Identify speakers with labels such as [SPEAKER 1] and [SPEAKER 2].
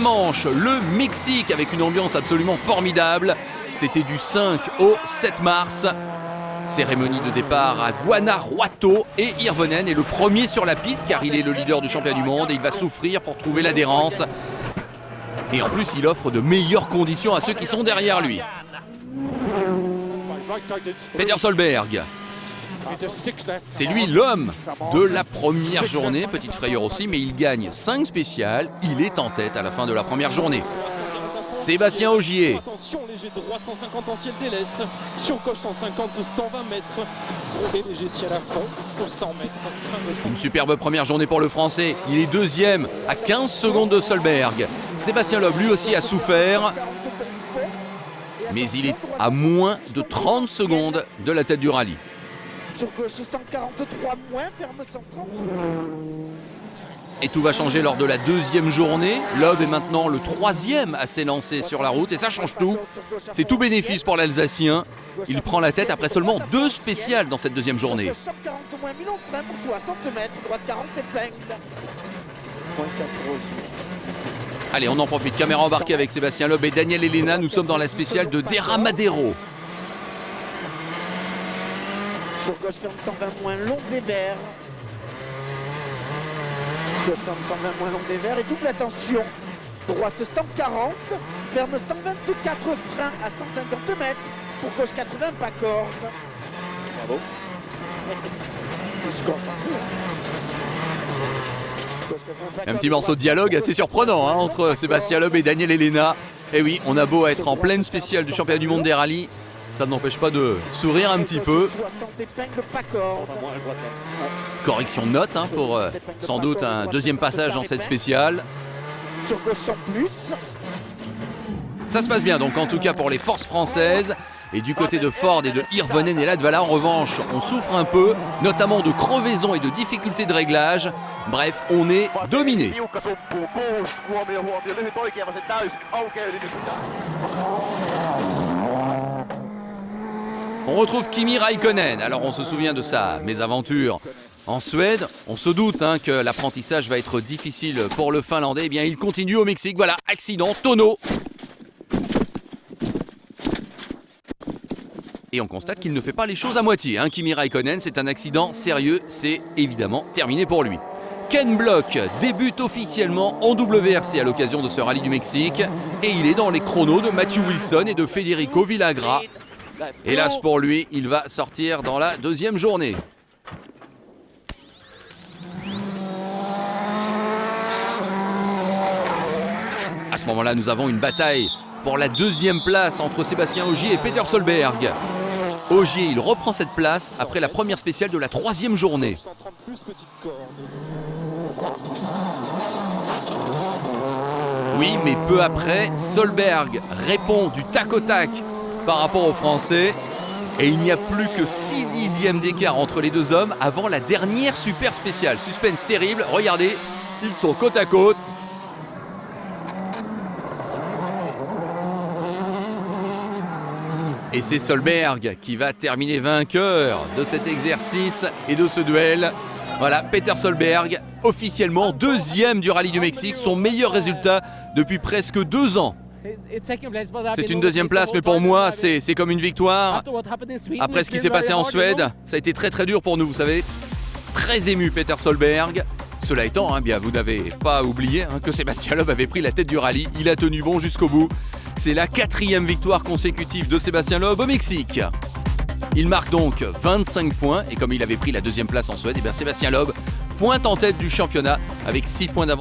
[SPEAKER 1] manche, le Mexique, avec une ambiance absolument formidable. C'était du 5 au 7 mars. Cérémonie de départ à Guanajuato et Hirvonen est le premier sur la piste car il est le leader du championnat du monde et il va souffrir pour trouver l'adhérence. Et en plus, il offre de meilleures conditions à ceux qui sont derrière lui. Peter Solberg. C'est lui l'homme de la première journée, petite frayeur aussi, mais il gagne 5 spéciales. Il est en tête à la fin de la première journée. Sébastien Ogier.
[SPEAKER 2] Attention, léger droite 150 en ciel déleste. Sur gauche 150 de 120 mètres. Gros léger ciel à fond pour 100 mètres.
[SPEAKER 1] Une superbe première journée pour le Français. Il est deuxième à 15 secondes de Solberg. Sébastien Loeb, lui aussi, a souffert. Mais il est à moins de 30 secondes de la tête du rallye.
[SPEAKER 3] Sur gauche 143 moins, ferme 130.
[SPEAKER 1] Et tout va changer lors de la deuxième journée. Loeb est maintenant le troisième à s'élancer sur la route et ça change tout. C'est tout bénéfice pour l'Alsacien. Il prend la tête après seulement 2 spéciales dans cette deuxième journée.
[SPEAKER 3] 140 moins 1000 en frein pour 60 mètres, droite 40 épingle. Moins 4 aussi.
[SPEAKER 1] Allez, on en profite. Caméra embarquée avec Sébastien Loeb et Daniel Elena. Nous sommes dans la spéciale de Derramadero.
[SPEAKER 3] Sur gauche ferme 120 moins long des verts. Gauche ferme 120 moins long des verts et double attention. Droite 140, ferme 124 freins à 150 mètres. Pour gauche 80 pas corde. Bravo.
[SPEAKER 1] Un petit morceau de dialogue assez surprenant hein, entre Sébastien Loeb et Daniel Elena. Et oui, on a beau être en pleine spéciale du championnat du monde des rallyes, ça n'empêche pas de sourire un petit peu.
[SPEAKER 3] 60 épingles pas corde.
[SPEAKER 1] Correction de note hein, pour sans doute un deuxième passage dans cette spéciale.
[SPEAKER 3] Sur gauche sans plus.
[SPEAKER 1] Ça se passe bien donc en tout cas pour les forces françaises. Et du côté de Ford et de Hirvonen et Latvala, en revanche, on souffre un peu, notamment de crevaisons et de difficultés de réglage. Bref, on est dominé. On retrouve Kimi Raikkonen. Alors on se souvient de sa mésaventure en Suède. On se doute hein, que l'apprentissage va être difficile pour le Finlandais. Eh bien, il continue au Mexique. Voilà, accident, tonneau. Et on constate qu'il ne fait pas les choses à moitié. Hein. Kimi Raikkonen, c'est un accident sérieux. C'est évidemment terminé pour lui. Ken Block débute officiellement en WRC à l'occasion de ce rallye du Mexique. Et il est dans les chronos de Matthew Wilson et de Federico Villagra. Hélas pour lui, il va sortir dans la deuxième journée. À ce moment-là, nous avons une bataille pour la deuxième place entre Sébastien Ogier et Peter Solberg. Ogier, il reprend cette place après la première spéciale de la troisième journée. Oui, mais peu après, Solberg répond du tac au tac par rapport aux Français. Et il n'y a plus que 6 dixièmes d'écart entre les deux hommes avant la dernière super spéciale. Suspense terrible, regardez, ils sont côte à côte. Et c'est Solberg qui va terminer vainqueur de cet exercice et de ce duel. Voilà, Peter Solberg, officiellement deuxième du rallye du Mexique, son meilleur résultat depuis presque 2 ans. C'est une deuxième place, mais pour moi, c'est comme une victoire. Après ce qui s'est passé en Suède, ça a été très très dur pour nous, vous savez. Très ému, Peter Solberg. Cela étant, hein, bien, vous n'avez pas oublié hein, que Sébastien Loeb avait pris la tête du rallye. Il a tenu bon jusqu'au bout. C'est la 4e victoire consécutive de Sébastien Loeb au Mexique. Il marque donc 25 points et comme il avait pris la 2e place en Suède, et bien Sébastien Loeb pointe en tête du championnat avec 6 points d'avance.